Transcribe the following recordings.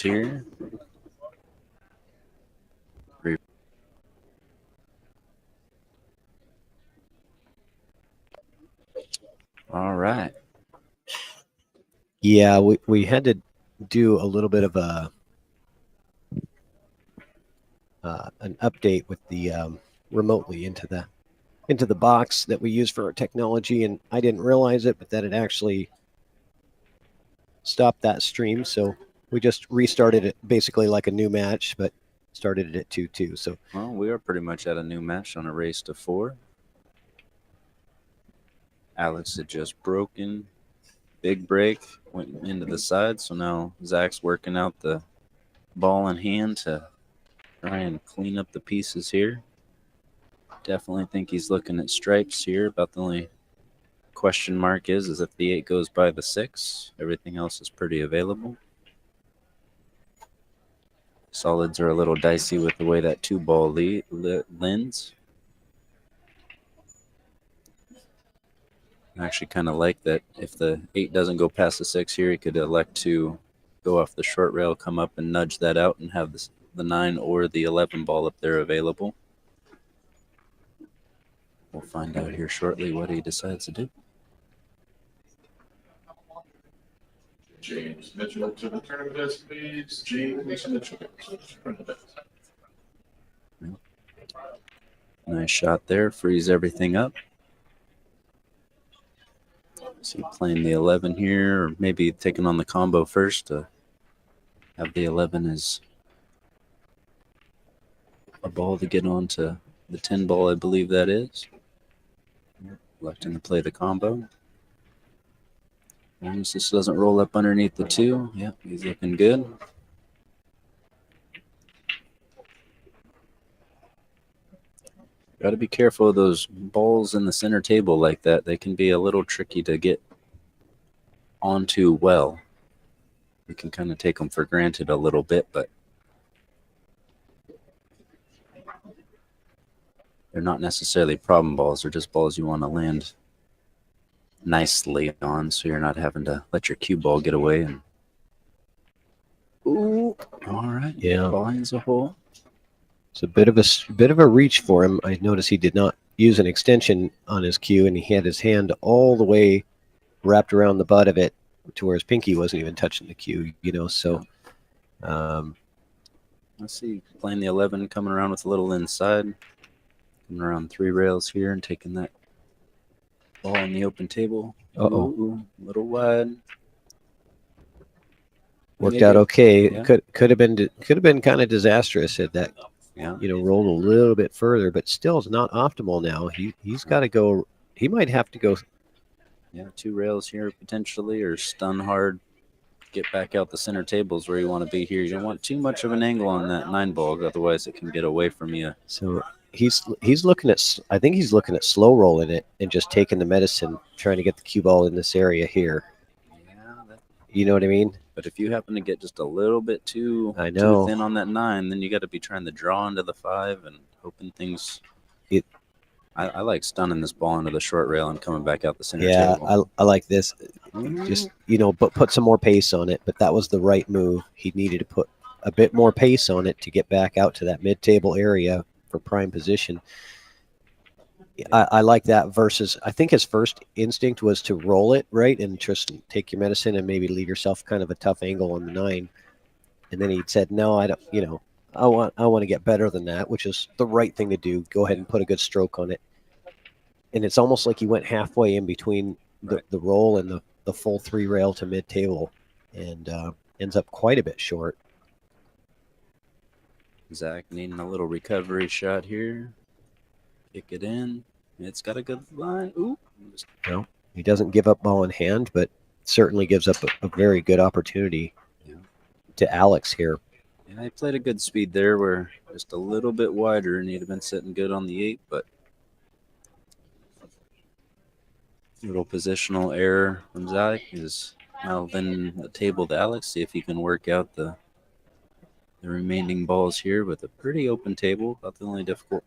here. All right. Yeah, we had to do a little bit of an update with the remotely into the box that we use for our technology, and I didn't realize it, but that it actually stopped that stream. So we just restarted it basically like a new match, but started it at 2-2. So well, we are pretty much at a new match on a race to 4. Alex had just broken. Big break, went into the side. So now Zach's working out the ball in hand to try and clean up the pieces here. Definitely think he's looking at stripes here. About the only question mark is if the 8 goes by the 6. Everything else is pretty available. Solids are a little dicey with the way that 2-ball lends. I actually kind of like that if the 8 doesn't go past the 6 here, he could elect to go off the short rail, come up and nudge that out and have the 9 or the 11 ball up there available. We'll find out here shortly what he decides to do. James Mitchell to the tournament desk, please. James Mitchell to the tournament desk. Nice shot there. Frees everything up. So playing the 11 here, or maybe taking on the combo first to have the 11 as a ball to get on to the 10 ball, I believe that is. Electing to play the combo. As long as this doesn't roll up underneath the 2. Yep, he's looking good. Got to be careful of those balls in the center table like that. They can be a little tricky to get onto well. We can kind of take them for granted a little bit, but they're not necessarily problem balls. They're just balls you want to land nicely on, so you're not having to let your cue ball get away. And ooh, all right, yeah, finds a hole. It's a bit of a reach for him. I noticed he did not use an extension on his cue, and he had his hand all the way wrapped around the butt of it to where his pinky wasn't even touching the cue. So. Let's see, playing the 11, coming around with a little inside, coming around 3 rails here and taking that ball on the open table. Ooh, a little wide. Worked out okay. Yeah. Could have been kind of disastrous had that rolled a little bit further, but still is not optimal now. He's got to go. He might have to go. Yeah, 2 rails here potentially, or stun hard. Get back out the center tables where you want to be here. You don't want too much of an angle on that 9 ball, otherwise it can get away from you. So he's looking at. I think he's looking at slow rolling it and just taking the medicine, trying to get the cue ball in this area here. Yeah, you know what I mean. But if you happen to get just a little bit too thin on that 9, then you got to be trying to draw into the 5 and hoping things. I like stunning this ball into the short rail and coming back out the center table. Yeah, I like this. Just but put some more pace on it. But that was the right move. He needed to put a bit more pace on it to get back out to that mid-table area for prime position. I like that versus I think his first instinct was to roll it, right, and just take your medicine and maybe leave yourself kind of a tough angle on the 9. And then he said, no, I don't, I want to get better than that, which is the right thing to do. Go ahead and put a good stroke on it. And it's almost like he went halfway in between the roll and the full 3 rail to mid table, and ends up quite a bit short. Zach needing a little recovery shot here. Kick it in. It's got a good line. Ooh. No, he doesn't give up ball in hand, but certainly gives up a very good opportunity to Alex here. Yeah, he played a good speed there. We're just a little bit wider, and he'd have been sitting good on the 8, but little positional error from Zach is now then a table to Alex. See if he can work out the remaining balls here with a pretty open table. About the only difficult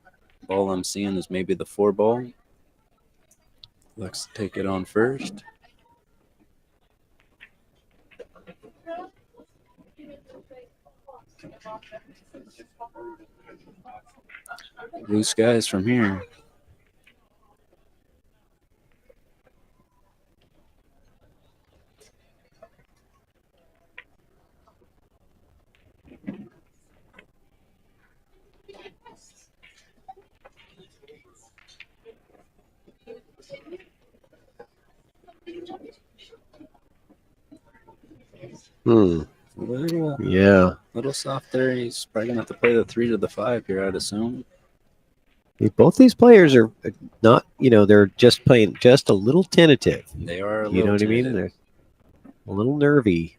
ball I'm seeing is maybe the 4 ball. Let's take it on first. Blue skies from here. Yeah. Little soft there. He's probably gonna have to play the 3 to the 5 here, I'd assume. Both these players are not, they're just playing just a little tentative. They are a You know little what I mean? tentative. They're a little nervy.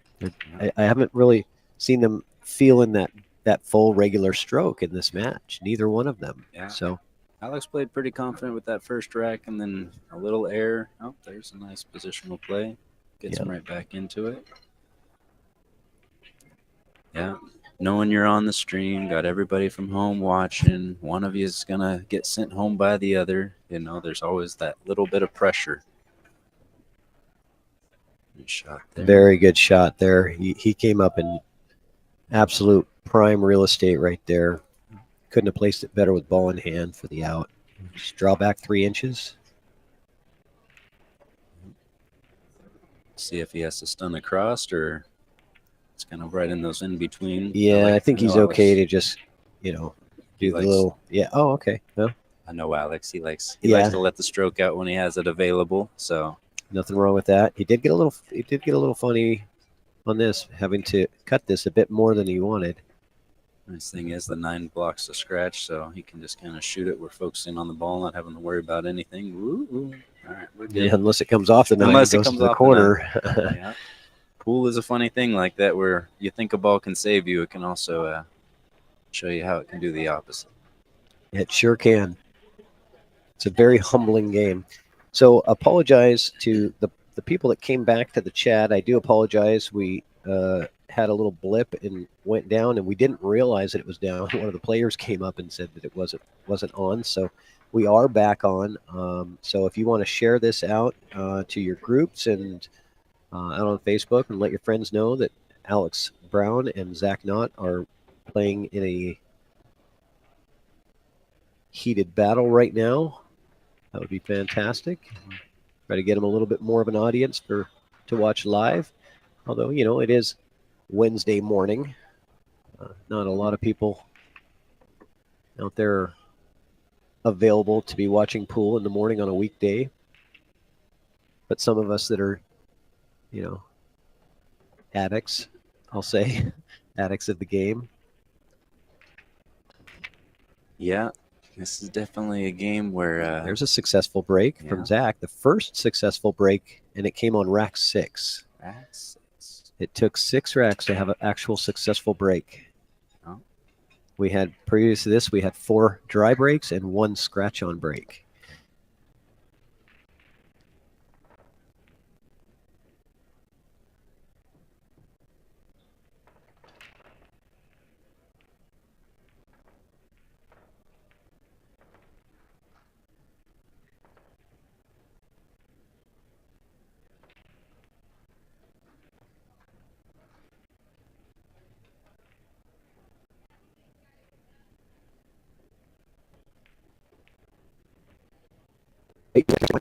I haven't really seen them feeling that full regular stroke in this match. Neither one of them. Yeah. So Alex played pretty confident with that first rack, and then a little air. Oh, there's a nice positional play. Gets him right back into it. Yeah. Knowing you're on the stream, got everybody from home watching. One of you is going to get sent home by the other. There's always that little bit of pressure. Good shot there. very good shot there. He came up in absolute prime real estate right there. Couldn't have placed it better with ball in hand for the out. Just draw back 3 inches. See if he has to stun across or it's kind of right in those in between. Yeah, I think he's okay to just, do the likes- little. Yeah. Oh, okay. No, I know Alex. He likes to let the stroke out when he has it available. So nothing wrong with that. He did get a little funny on this, having to cut this a bit more than he wanted. nice thing is the 9 blocks to scratch, so he can just kind of shoot it. We're focusing on the ball, not having to worry about anything. Woo. All right, we're good. Yeah, unless it comes off the 9, Unless it goes comes to the off the corner. Yeah. Pool is a funny thing like that where you think a ball can save you. It can also show you how it can do the opposite. It sure can. It's a very humbling game. So apologize to the people that came back to the chat. I do apologize. We had a little blip and went down, and we didn't realize that it was down. One of the players came up and said that it wasn't on. So we are back on. So if you want to share this out to your groups and out on Facebook and let your friends know that Alex Brown and Zach KNOTT are playing in a heated battle right now, that would be fantastic. Try to get them a little bit more of an audience to watch live. Although, it is Wednesday morning. Not a lot of people out there available to be watching pool in the morning on a weekday. But some of us that are, addicts, I'll say, addicts of the game. Yeah, this is definitely a game where There's a successful break from Zach. The first successful break, and it came on rack 6. It took 6 racks to have an actual successful break. Oh. We had, previous to this, we had 4 dry breaks and 1 scratch-on break.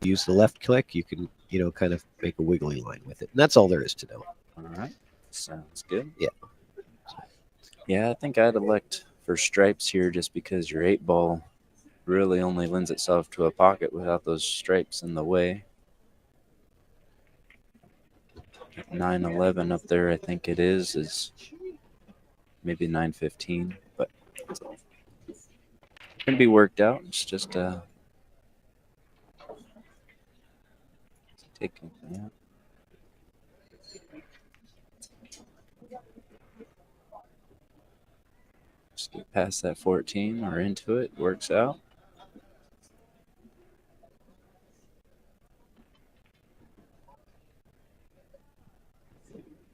Use the left click, you can, kind of make a wiggly line with it. And that's all there is to know. All right. Sounds good. Yeah. Yeah, I think I'd elect for stripes here just because your 8 ball really only lends itself to a pocket without those stripes in the way. 9-11 up there, I think it is maybe 9-15, but it's going to be worked out. It's just taking, yeah. Just get past that 14 or into it, works out.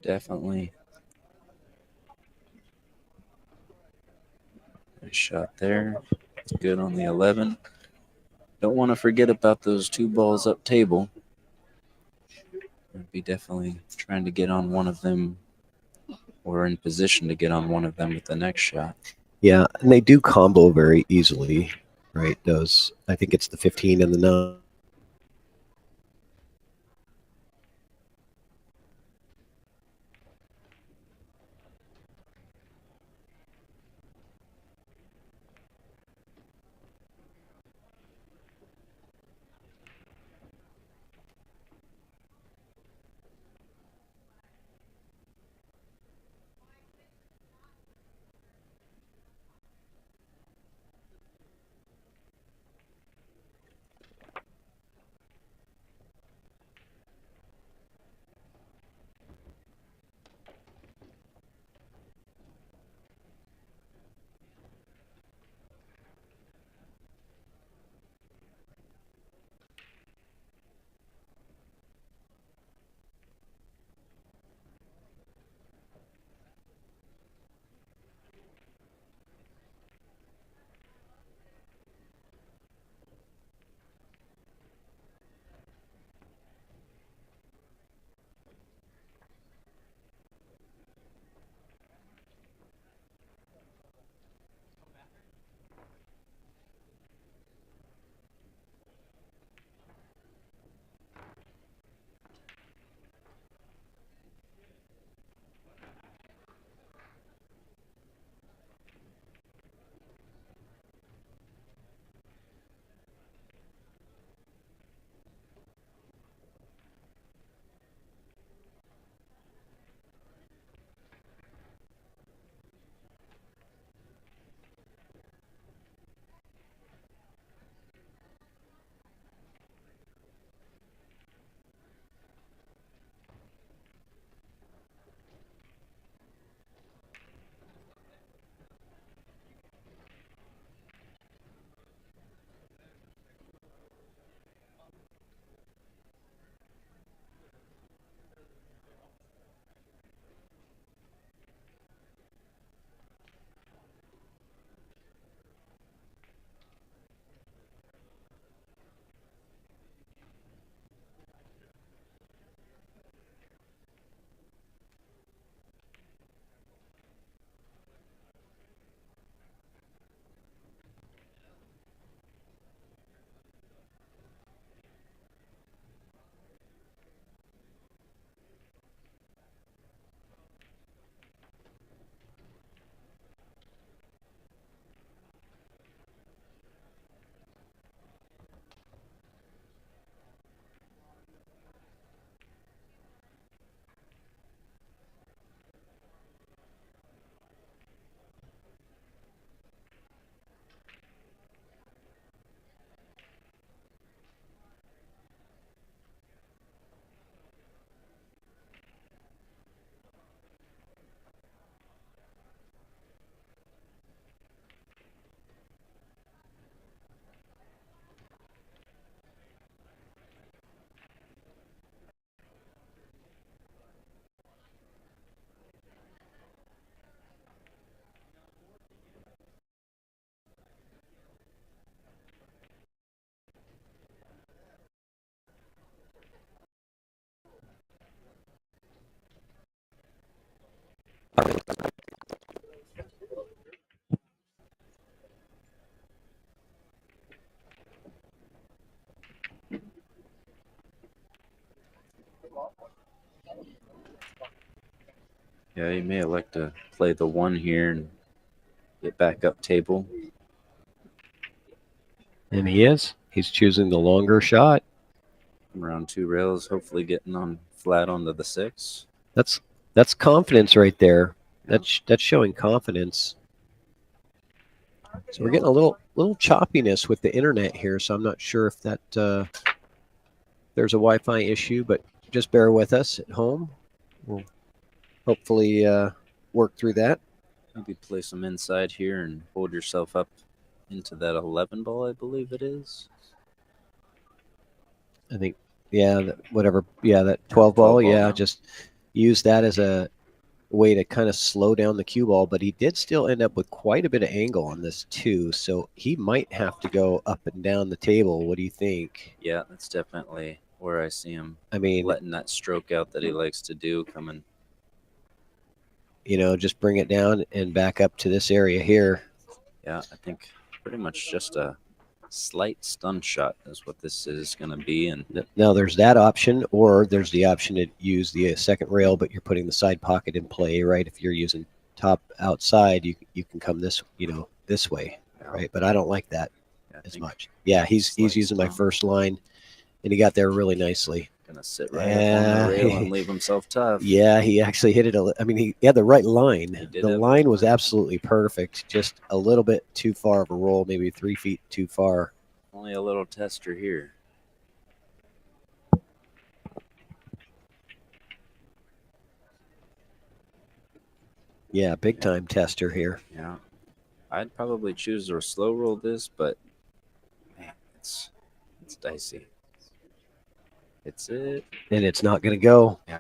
Definitely. Nice shot there. It's good on the 11. Don't want to forget about those 2 balls up table. I'd be definitely trying to get on one of them or in position to get on one of them with the next shot. Yeah, and they do combo very easily, right? Those, I think it's the 15 and the 9. Yeah, you may elect to play the 1 here and get back up table. And he is. He's choosing the longer shot. Around 2 rails, hopefully getting on flat onto the 6. That's confidence right there. That's showing confidence. So we're getting a little choppiness with the internet here, so I'm not sure if that there's a Wi-Fi issue, but just bear with us at home. We'll hopefully work through that. Maybe play some inside here and hold yourself up into that 11 ball, I believe it is. I think, yeah, that 12 ball, 12 ball yeah, now. just use that as a way to kind of slow down the cue ball, but he did still end up with quite a bit of angle on this too, so he might have to go up and down the table. What do you think? Yeah, that's definitely where I see him I mean, letting that stroke out that he likes to do coming. just bring it down and back up to this area here. Yeah, I think pretty much just a slight stun shot is what this is going to be. And Now there's that option, or there's the option to use the second rail, but you're putting the side pocket in play, right? If you're using top outside, you can come this this way, right? But I don't like that as much. Yeah, he's using my first line, and he got there really nicely. Gonna sit right up on the rail and leave himself tough. Yeah, he actually hit it. I mean, he had the right line. The line was absolutely perfect. Just a little bit too far of a roll, maybe 3 feet too far. Only a little tester here. Yeah, big time tester here. Yeah, I'd probably choose to slow roll this, but man, it's dicey. It's it. And it's not going to go. Yeah.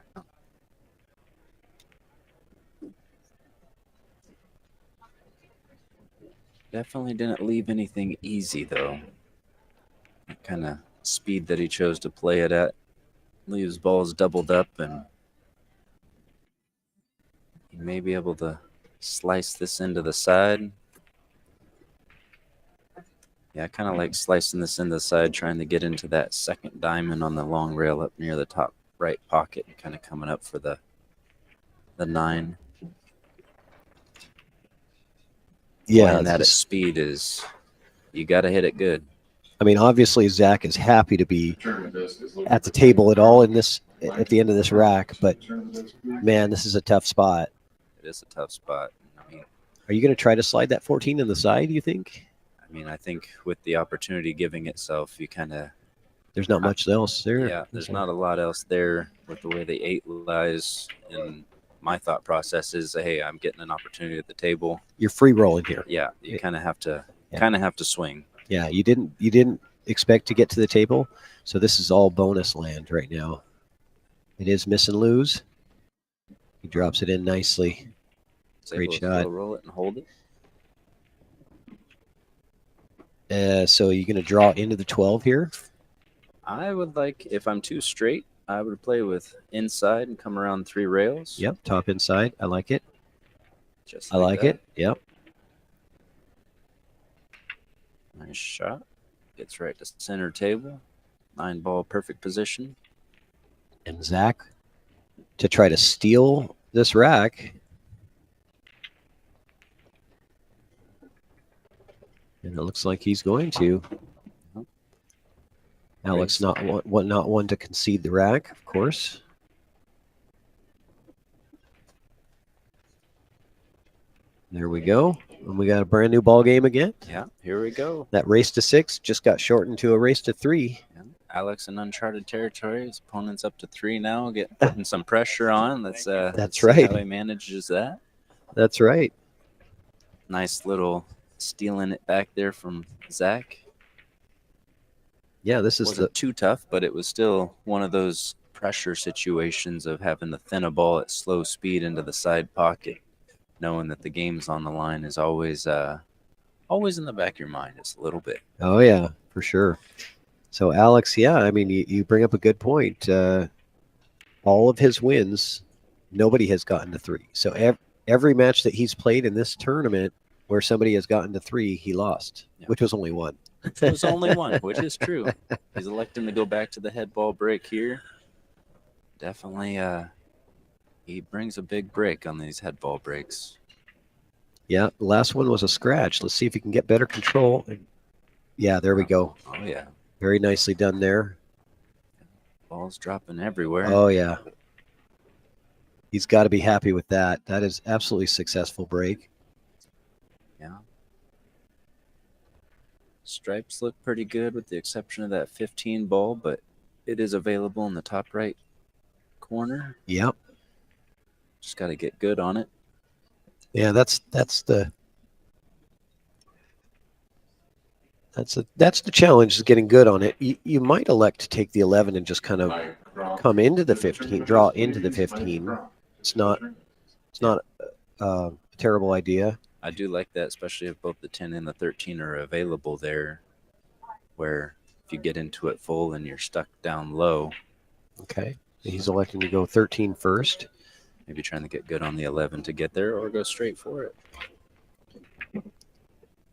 Definitely didn't leave anything easy, though. That kind of speed that he chose to play it at leaves balls doubled up, and he may be able to slice this into the side. Yeah, I kind of like slicing this into the side, trying to get into that second diamond on the long rail up near the top right pocket, and kind of coming up for the 9. Yeah, and that at speed is, you got to hit it good. I mean, obviously Zach is happy to be at the table at all at the end of this rack, but man, this is a tough spot. It is a tough spot. I mean, are you going to try to slide that 14 in the side, do you think? I mean, I think with the opportunity giving itself, you kind of... There's not much else there. Yeah, there's not a lot else there with the way the 8 lies. And my thought process is, hey, I'm getting an opportunity at the table. You're free rolling here. Yeah, you kind of have to swing. Yeah, you didn't expect to get to the table, so this is all bonus land right now. It is miss and lose. He drops it in nicely. Great shot. Roll it and hold it. So you're going to draw into the 12 here? I would like, if I'm too straight, I would play with inside and come around 3 rails. Yep, top inside. I like it. Just I like it. Yep. Nice shot. Gets right to center table. 9 ball, perfect position. And Zach, to try to steal this rack. And it looks like he's going to. Alex not one to concede the rack, of course. There we go. And we got a brand new ball game again. Yeah, here we go. That race to 6 just got shortened to a race to 3. Yeah. Alex in uncharted territory. His opponent's up to 3 now, putting some pressure on. That's right. How he manages that. That's right. Nice little stealing it back there from Zach. Yeah, this is wasn't too tough, but it was still one of those pressure situations of having to thin a ball at slow speed into the side pocket, knowing that the game's on the line is always in the back of your mind. It's a little bit. Oh yeah, for sure. So Alex, yeah, I mean, you bring up a good point. All of his wins, nobody has gotten to 3. So every match that he's played in this tournament where somebody has gotten to 3, he lost, which was only 1. It was only 1, which is true. He's electing to go back to the head ball break here. Definitely, he brings a big break on these head ball breaks. Yeah, the last one was a scratch. Let's see if he can get better control. Yeah, there we go. Oh, yeah. Very nicely done there. Balls dropping everywhere. Oh, yeah. He's got to be happy with that. That is absolutely successful break. Yeah. Stripes look pretty good with the exception of that 15 ball, but it is available in the top right corner. Yep. Just got to get good on it. Yeah, that's the challenge, is getting good on it. You might elect to take the 11 and just kind of come into the 15, draw into the 15. It's not a terrible idea. I do like that, especially if both the 10 and the 13 are available there, where if you get into it full and you're stuck down low. Okay. He's electing to go 13 first. Maybe trying to get good on the 11 to get there or go straight for it.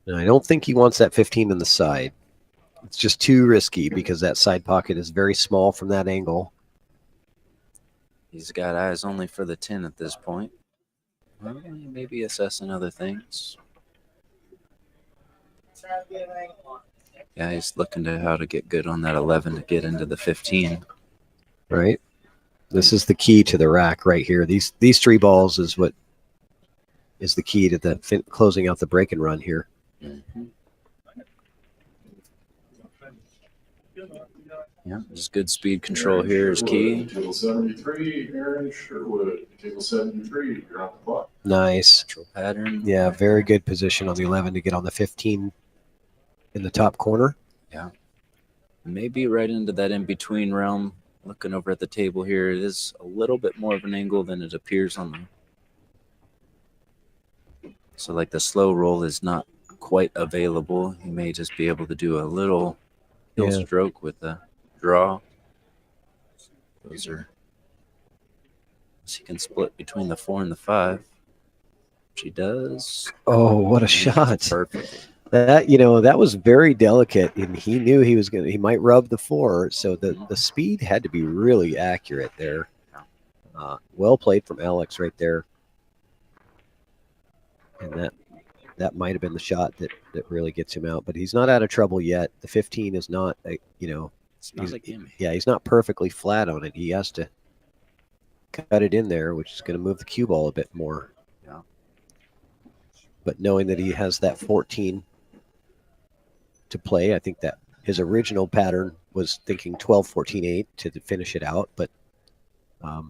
And I don't think he wants that 15 on the side. It's just too risky because that side pocket is very small from that angle. He's got eyes only for the 10 at this point. Well, maybe assessing other things. Yeah, he's looking to how to get good on that 11 to get into the 15. Right. This is the key to the rack right here. These 3 balls is what is the key to the closing out the break and run here. Mm-hmm. Yeah, just good speed control here is key. Table 73, Aaron Sherwood. Table 73, you're on the clock. Nice. Control pattern. Yeah, very good position on the 11 to get on the 15 in the top corner. Yeah. Maybe right into that in-between realm. Looking over at the table here, it is a little bit more of an angle than it appears on the... So like the slow roll is not quite available. You may just be able to do a little hill stroke with the draw. Those are... So he can split between the 4 and the 5. Which he does. Oh, what a shot. Perfect. That, that was very delicate, and he knew he might rub the 4, so the speed had to be really accurate there. Well played from Alex right there. And that might have been the shot that really gets him out, but he's not out of trouble yet. The 15 is not, It's not a gimme. Yeah, he's not perfectly flat on it. He has to cut it in there, which is going to move the cue ball a bit more. Yeah. But knowing that he has that 14 to play, I think that his original pattern was thinking 12, 14, 8 to finish it out. But I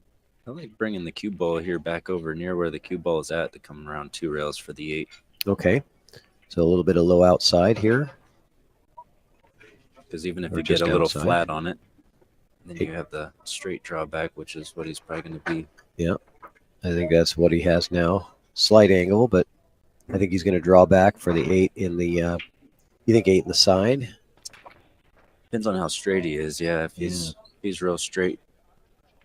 like bringing the cue ball here back over near where the cue ball is at to come around 2 rails for the 8. Okay. So a little bit of low outside here. Because even if Or you get a just little outside. flat on it, then you have the straight drawback, which is what he's probably going to be. Yeah. I think that's what he has now. Slight angle, but I think he's going to draw back for the 8 in the you think 8 in the side? Depends on how straight he is. Yeah, if he's real straight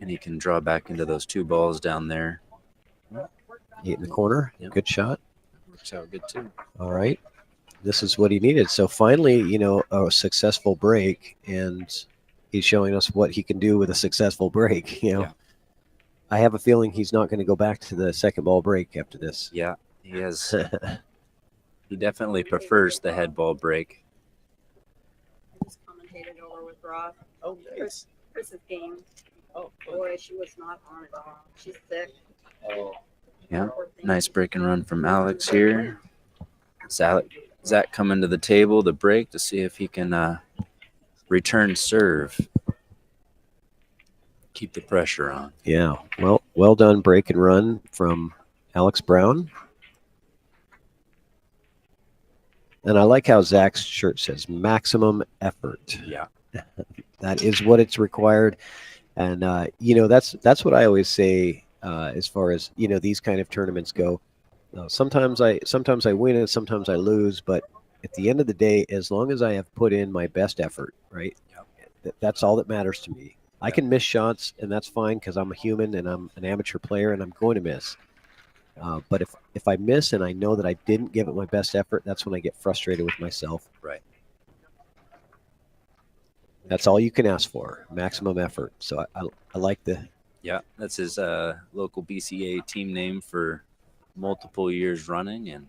and he can draw back into those 2 balls down there. 8 in the corner. Yep. Good shot. Works out good too. All right. This is what he needed. So finally, a successful break, and he's showing us what he can do with a successful break. Yeah. I have a feeling he's not going to go back to the second ball break after this. Yeah, he has. He definitely prefers the head ball break. Just commentated over with Ross. Oh, nice. Chris's game. Oh, Boy, she was not on at all. She's sick. oh. Yeah, Poor thing. nice break and run from Alex here. Zach coming to the table to break to see if he can return serve. Keep the pressure on. Yeah. Well done break and run from Alex Brown. And I like how Zach's shirt says maximum effort. Yeah. That is what it's required. And, that's what I always say as far as, these kind of tournaments go. Sometimes I win and sometimes I lose. But at the end of the day, as long as I have put in my best effort, right, that's all that matters to me. I can miss shots, and that's fine because I'm a human and I'm an amateur player and I'm going to miss. But if I miss and I know that I didn't give it my best effort, that's when I get frustrated with myself. Right. That's all you can ask for, maximum effort. So I like the... Yeah, that's his local BCA team name for multiple years running. And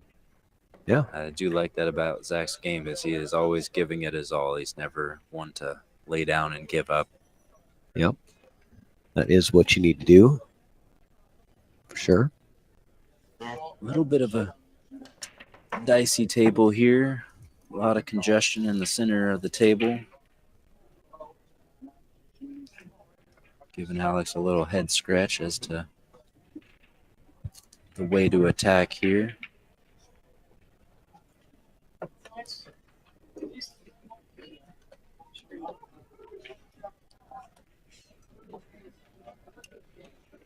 Yeah. I do like that about Zach's game is he is always giving it his all. He's never one to lay down and give up. Yep. That is what you need to do. For sure. A little bit of a dicey table here. A lot of congestion in the center of the table. Giving Alex a little head scratch as to the way to attack here.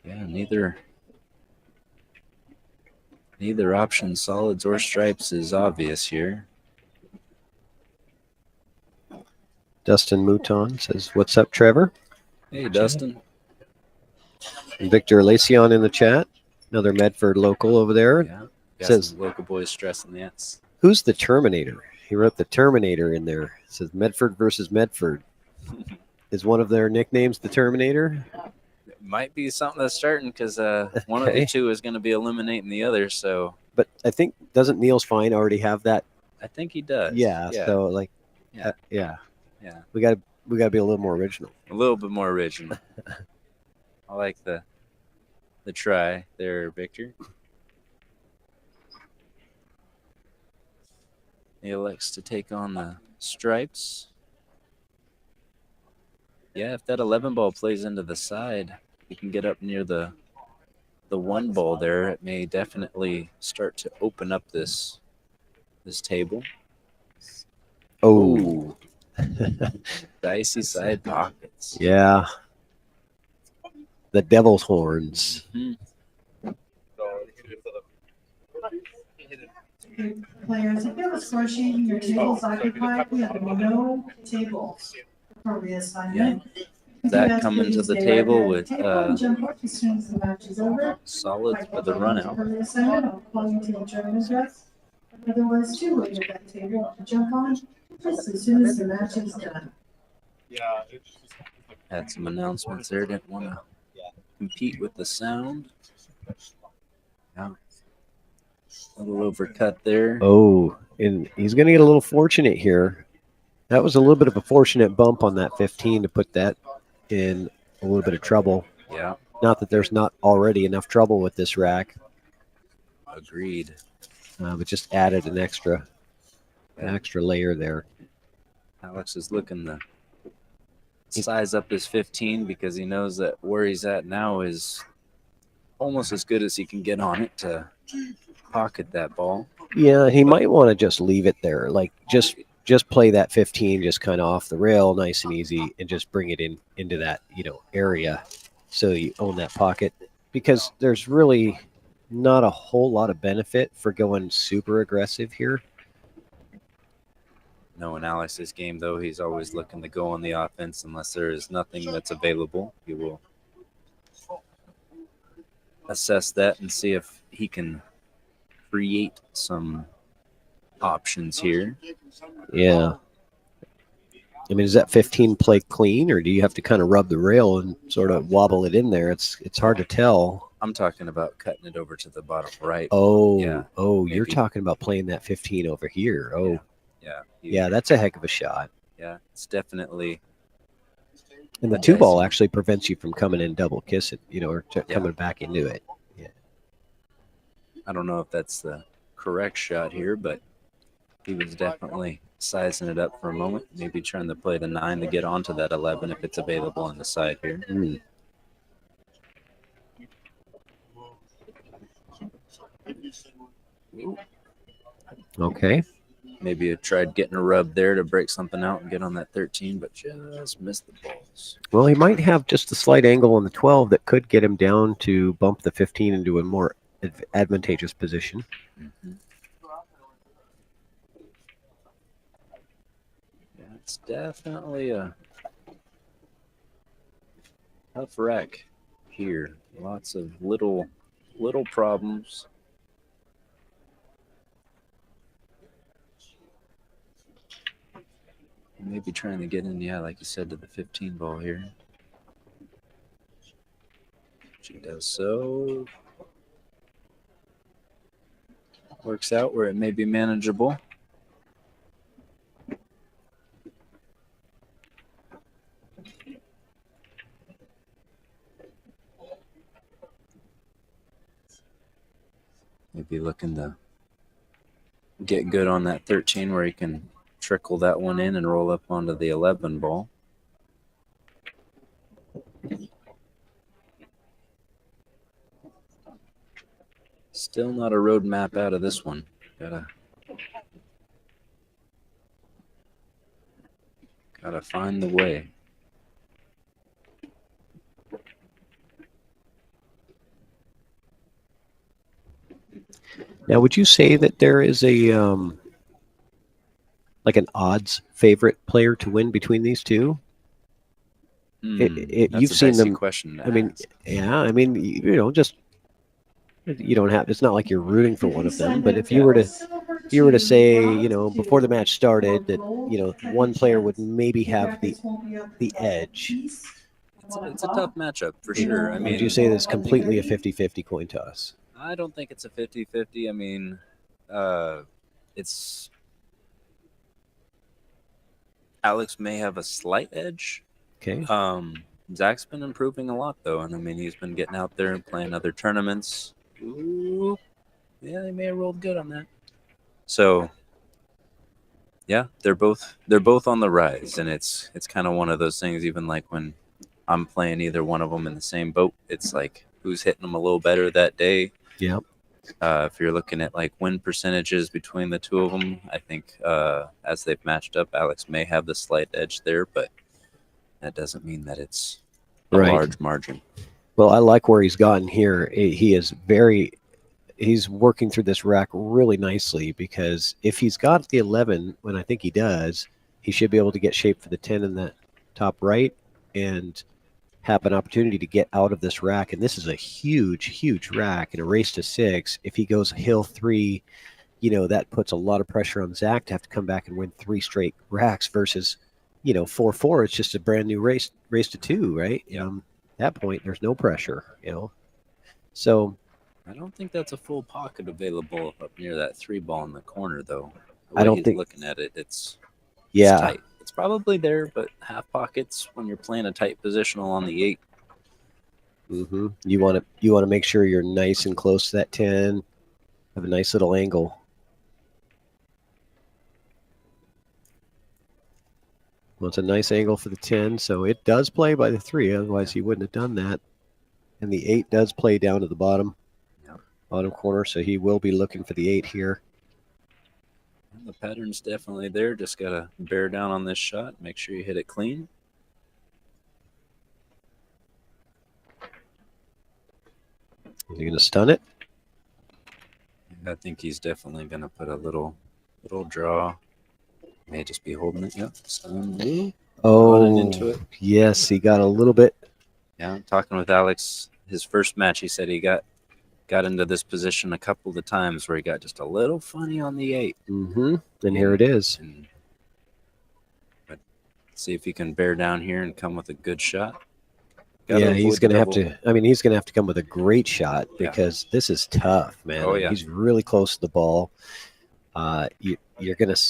Yeah, neither option, solids or stripes, is obvious here. Dustin Mouton says, "What's up, Trevor?" Hey, Dustin. Victor Lacion in the chat. Another Medford local over there. Yeah. Got Says, some local boys stressing the S. who's the Terminator? He wrote the Terminator in there. It says Medford versus Medford. Is one of their nicknames the Terminator? It might be something that's starting because one of the Okay. two is going to be eliminating the other. So But I think, doesn't Niels Fine already have that? I think he does. Yeah. So like, Yeah. yeah. Yeah. We got to be a little more original. A little bit more original. I like the try there, Victor. He elects to take on the stripes. Yeah, if that 11 ball plays into the side, you can get up near the 1 ball there. It may definitely start to open up this table. Oh, Ooh. Dicey side pockets. yeah. The devil's horns. Mhm. Players, if you're squishing your tables occupied, we have no tables for reassignment. Zach coming to the table with Jump up as soon as the match is over. solids for the run out. For reassignment, I'll call you to the German address. Otherwise, two will get that table to jump on just as soon as the match is done. Had some announcements there. Didn't want to compete with the sound. Yeah. A little overcut there. Oh, and he's going to get a little fortunate here. That was a little bit of a fortunate bump on that 15 to put that in a little bit of trouble. Yeah, Not that there's not already enough trouble with this rack, agreed. but just added an extra layer there. Alex is looking to size up his 15 because he knows that where he's at now is almost as good as he can get on it to pocket that ball. Yeah, he might want to just leave it there. Like just play that 15 just kind of off the rail, nice and easy, and just bring it into that, area so you own that pocket, because there's really not a whole lot of benefit for going super aggressive here. No, in Alex's game, though, he's always looking to go on the offense unless there is nothing that's available. He will assess that and see if he can create some options here. Yeah. I mean, does that 15 play clean, or do you have to kind of rub the rail and sort of wobble it in there? It's hard to tell. I'm talking about cutting it over to the bottom right. Oh, Yeah, you're maybe. talking about playing that 15 over here. Oh, Yeah. that's a heck of a shot. Yeah, it's definitely. And the a 2 ball dicey- actually prevents you from coming in double kissing, or coming back into it. I don't know if that's the correct shot here, but he was definitely sizing it up for a moment, maybe trying to play the 9 to get onto that 11 if it's available on the side here. Mm. Okay. Maybe I tried getting a rub there to break something out and get on that 13, but just missed the balls. Well, he might have just a slight angle on the 12 that could get him down to bump the 15 into a more advantageous position. Mm-hmm. Yeah, it's definitely a tough wreck here. Lots of little problems. Maybe trying to get in, like you said, to the 15 ball here. She does so. Works out where it may be manageable. Maybe looking to get good on that 13 where he can trickle that one in and roll up onto the 11 ball. Still not a road map out of this one. Gotta find the way. Now, would you say that there is a like an odds favorite player to win between these two? That's you've a seen dicey them. question to I mean, ask. yeah, I mean, just you don't have. It's not like you're rooting for one of them. But if you were to say, before the match started, that one player would maybe have the edge. It's a tough matchup for sure. I Would you mean, say this completely a 50-50 coin toss? I don't think it's a 50-50. I mean, it's Alex may have a slight edge. Okay. Zach's been improving a lot though, and I mean he's been getting out there and playing other tournaments. Ooh, yeah, they may have rolled good on that. So, yeah, they're both on the rise, and it's kind of one of those things. Even like when I'm playing either one of them in the same boat, it's like who's hitting them a little better that day. Yeah. If you're looking at like win percentages between the two of them, I think as they've matched up, Alex may have the slight edge there, but that doesn't mean that it's a Right. large margin. Well, I like where he's gotten here. He's working through this rack really nicely, because if he's got the 11, when I think he does, he should be able to get shape for the 10 in the top right and have an opportunity to get out of this rack. And this is a huge, huge rack in a race to 6. If he goes hill 3, that puts a lot of pressure on Zach to have to come back and win 3 straight racks versus, 4-4. It's just a brand new race to 2, right? Yeah. At that point, there's no pressure, So I don't think that's a full pocket available up near that 3 ball in the corner, though. The I way don't he's think- looking at it, it's yeah, tight. It's probably there, but half pockets when you're playing a tight positional on the 8. You want to make sure you're nice and close to that 10. Have a nice little angle. Well, it's a nice angle for the 10, so it does play by the 3. Otherwise, he wouldn't have done that. And the 8 does play down to the bottom corner, so he will be looking for the 8 here. And the pattern's definitely there. Just got to bear down on this shot. Make sure you hit it clean. Is he going to stun it? I think he's definitely going to put a little draw. May just be holding it. Yep. Running into it. Yes, he got a little bit. Yeah, talking with Alex, his first match, he said he got into this position a couple of times where he got just a little funny on the 8. And here it is. But see if he can bear down here and come with a good shot. Yeah, he's going to have to. I mean, he's going to have to come with a great shot, because this is tough, man. Oh, yeah. He's really close to the ball. You're going to.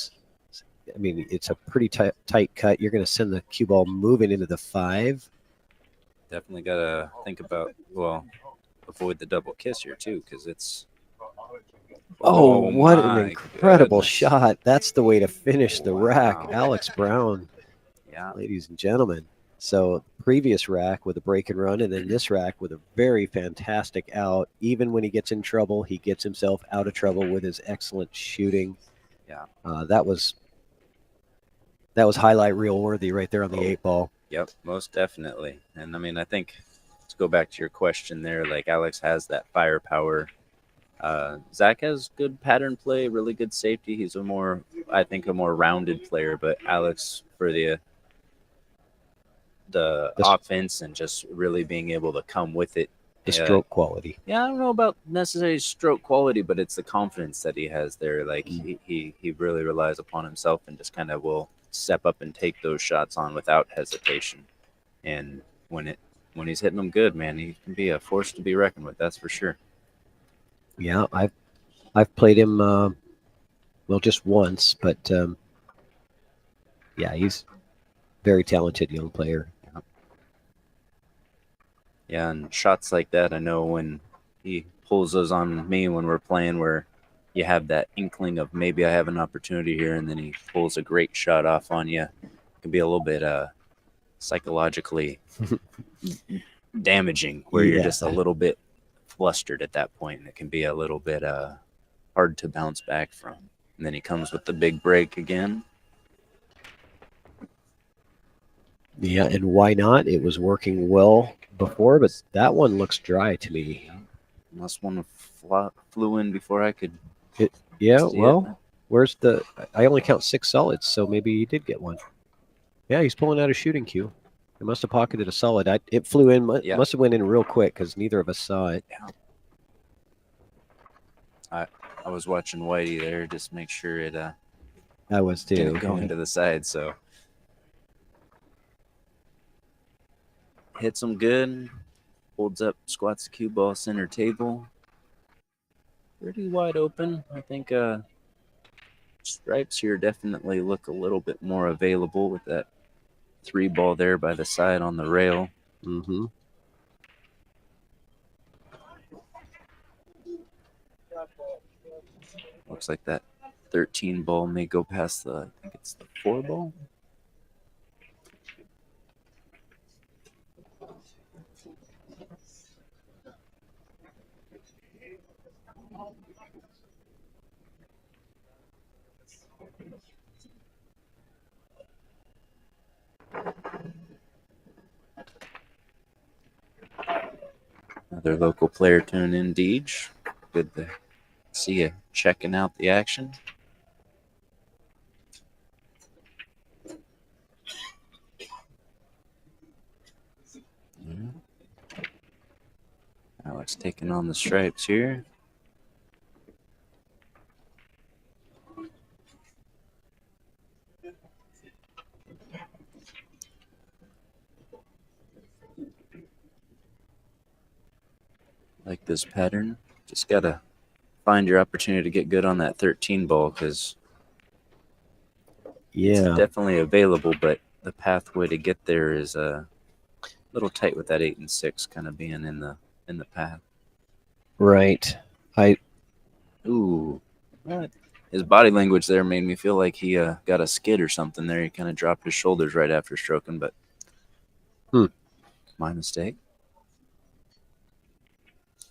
I mean, it's a pretty tight cut. You're going to send the cue ball moving into the 5. Definitely got to think about, avoid the double kiss here, too, because it's. Oh, what an my incredible goodness. shot. That's the way to finish the rack. Wow. Alex Brown, Yeah. ladies and gentlemen. So, previous rack with a break and run, and then this rack with a very fantastic out. Even when he gets in trouble, he gets himself out of trouble with his excellent shooting. Yeah. That was highlight reel worthy right there on the 8 ball. Yep, most definitely. And I mean, I think to go back to your question there, like Alex has that firepower. Zach has good pattern play, really good safety. He's a more rounded player, but Alex for the offense and just really being able to come with it. The stroke quality. Yeah, I don't know about necessarily stroke quality, but it's the confidence that he has there. Like he really relies upon himself and just kind of will step up and take those shots on without hesitation. And when he's hitting them good, man, he can be a force to be reckoned with. That's for sure. Yeah, I've played him just once, but yeah, he's very talented young player. Yeah, and shots like that, I know when he pulls those on me when we're playing, where you have that inkling of maybe I have an opportunity here, and then he pulls a great shot off on you. It can be a little bit psychologically damaging, where you're just a little bit flustered at that point, and it can be a little bit hard to bounce back from. And then he comes with the big break again. Yeah, and why not? It was working well before, but that one looks dry to me. Unless one flew in before I could. Yeah, see well, where's I only count 6 solids, so maybe he did get one. Yeah, he's pulling out a shooting cue. It must have pocketed a solid. It flew in. Yeah. Must have went in real quick because neither of us saw it. I was watching Whitey there, just make sure it I was too. didn't go yeah. into the side. So hits them good. Holds up, squats the cue ball center table. Pretty wide open. I think stripes here definitely look a little bit more available with that 3 ball there by the side on the rail. Mm-hmm. Looks like that 13 ball may go past the, I think it's the 4 ball. Another local player tuning in, Deej. Good to see you checking out the action. Alex taking on the stripes here. Like this pattern. Just got to find your opportunity to get good on that 13 ball because it's Yeah. definitely available, but the pathway to get there is a little tight with that 8 and 6 kind of being in the path. Right. Ooh. What? His body language there made me feel like he got a skid or something there. He kind of dropped his shoulders right after stroking, but my mistake.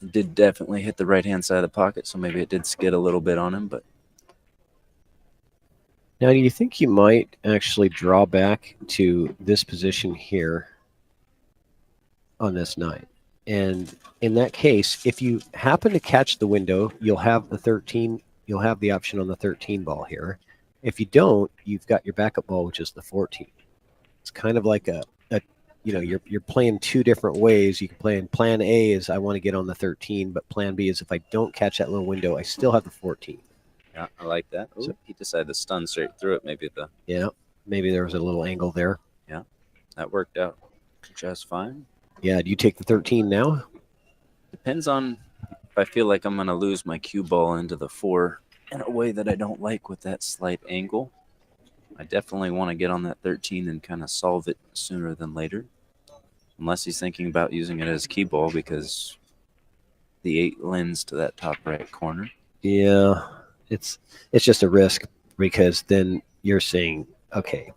It did definitely hit the right-hand side of the pocket, so maybe it did skid a little bit on him, but Now, do you think you might actually draw back to this position here on this 9? And in that case, if you happen to catch the window, you'll have the 13. You'll have the option on the 13 ball here. If you don't, you've got your backup ball, which is the 14. It's kind of like you're playing 2 different ways. You can play in plan A is I want to get on the 13, but plan B is if I don't catch that little window, I still have the 14. yeah, I like that. Ooh, So- he decided to stun straight through it. Maybe Maybe there was a little angle there. that worked out just fine. Yeah, do you take the 13 now? Depends on if I feel like I'm going to lose my cue ball into the 4 in a way that I don't like with that slight angle. I definitely want to get on that 13 and kind of solve it sooner than later. Unless he's thinking about using it as cue ball because the 8 lends to that top right corner. Yeah, it's just a risk because then you're saying, okay,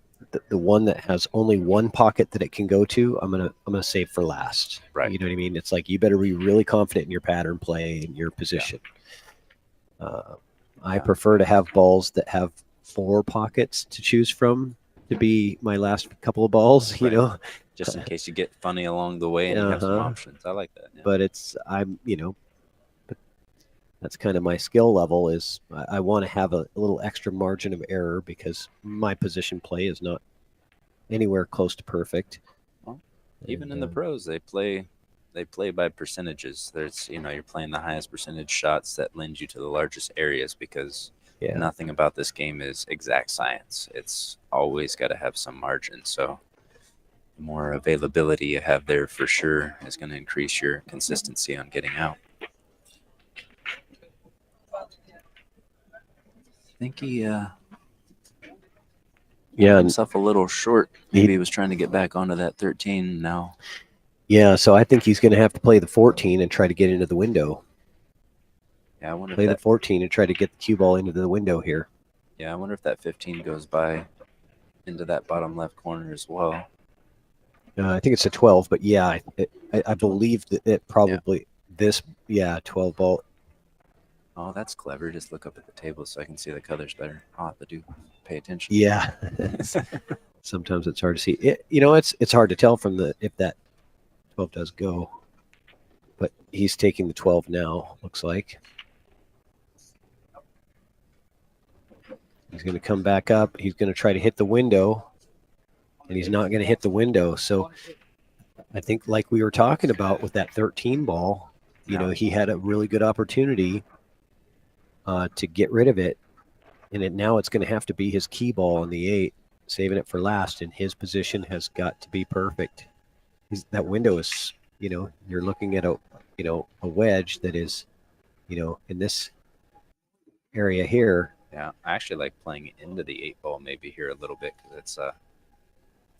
the one that has only one pocket that it can go to, I'm gonna save for last. Right. You know what I mean? It's like you better be really confident in your pattern play and your position. I prefer to have balls that have 4 pockets to choose from to be my last couple of balls. You Right. know, Just in case you get funny along the way and you have some options. I like that. Yeah. but but that's kind of my skill level is I want to have a little extra margin of error because my position play is not anywhere close to perfect. Well, even in the pros, they play by percentages. There's you're playing the highest percentage shots that lend you to the largest areas because nothing about this game is exact science. It's always got to have some margin. So the more availability you have there for sure is going to increase your consistency on getting out. I think he himself a little short. Maybe he was trying to get back onto that 13 now. Yeah, so I think he's going to have to play the 14 and try to get into the window. Yeah, I wonder Play if the that, 14 and try to get the cue ball into the window here. yeah, I wonder if that 15 goes by into that bottom left corner as well. I think it's a 12, but yeah, I believe that it probably 12 ball. Oh, that's clever. Just look up at the table so I can see the colors better. I'll have to pay attention. Yeah. Sometimes it's hard to see. It's hard to tell from if that 12 does go. But he's taking the 12 now, looks like. He's going to come back up. He's going to try to hit the window. and he's not going to hit the window. So I think, like we were talking about with that 13 ball, you know, he had a really good opportunity to get rid of it, and now it's going to have to be his key ball on the 8, saving it for last, and his position has got to be perfect. That window is, you know, you're looking at a wedge that is, you know, in this area here. Yeah, I actually like playing into the 8 ball maybe here a little bit because it's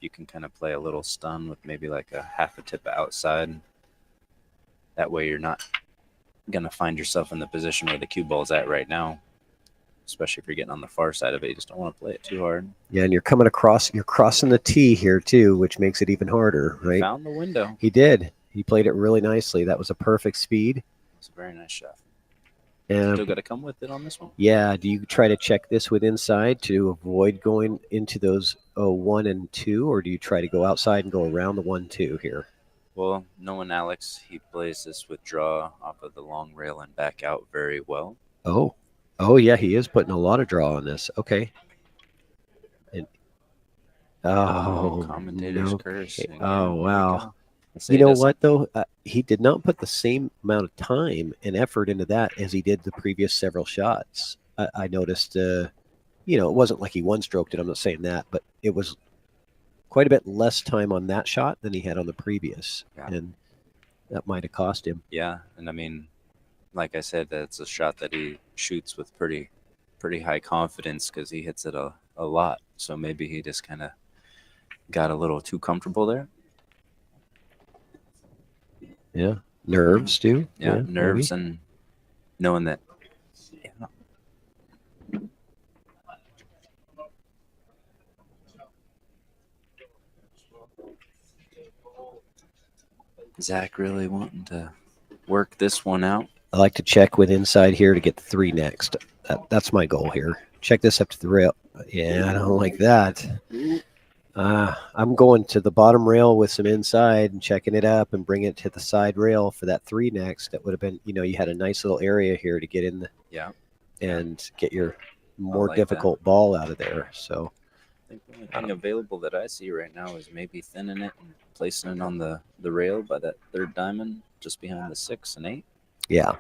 you can kind of play a little stun with maybe like a half a tip outside. That way you're not gonna find yourself in the position where the cue ball's at right now, especially if you're getting on the far side of it. You just don't want to play it too hard. Yeah, and you're coming across, you're crossing the tee here too, which makes it even harder, right? Found the window. He did. He played it really nicely. That was a perfect speed. It's a very nice shot. And Still got to come with it on this one. yeah, do you try to check this with inside to avoid going into those 1 and 2, or do you try to go outside and go around the 1-2 here? Well, knowing Alex, he plays this with draw off of the long rail and back out very well. Oh, yeah, he is putting a lot of draw on this. Okay. And, Commentator's no. curse. Okay. Again. Oh, There we wow. go. Say You know this- what, though? He did not put the same amount of time and effort into that as he did the previous several shots. I noticed, you know, it wasn't like he one-stroked it. I'm not saying that, but it was quite a bit less time on that shot than he had on the previous. Yeah. And that might have cost him. Yeah, and I mean, like I said, that's a shot that he shoots with pretty high confidence because he hits it a lot. So maybe he just kind of got a little too comfortable there. Yeah. Nerves, too. Yeah, nerves maybe. and knowing that. Yeah. Zach really wanting to work this one out. I like to check with inside here to get the 3 next. That's my goal here. Check this up to the rail. Yeah, I don't like that. I'm going to the bottom rail with some inside and checking it up and bring it to the side rail for that 3 next. That would have been, you know, you had a nice little area here to get in the, Yeah. and get your more like difficult ball out of there. So I think the only thing available that I see right now is maybe thinning it and placing it on the rail by that 3rd diamond just behind the 6 and 8. yeah,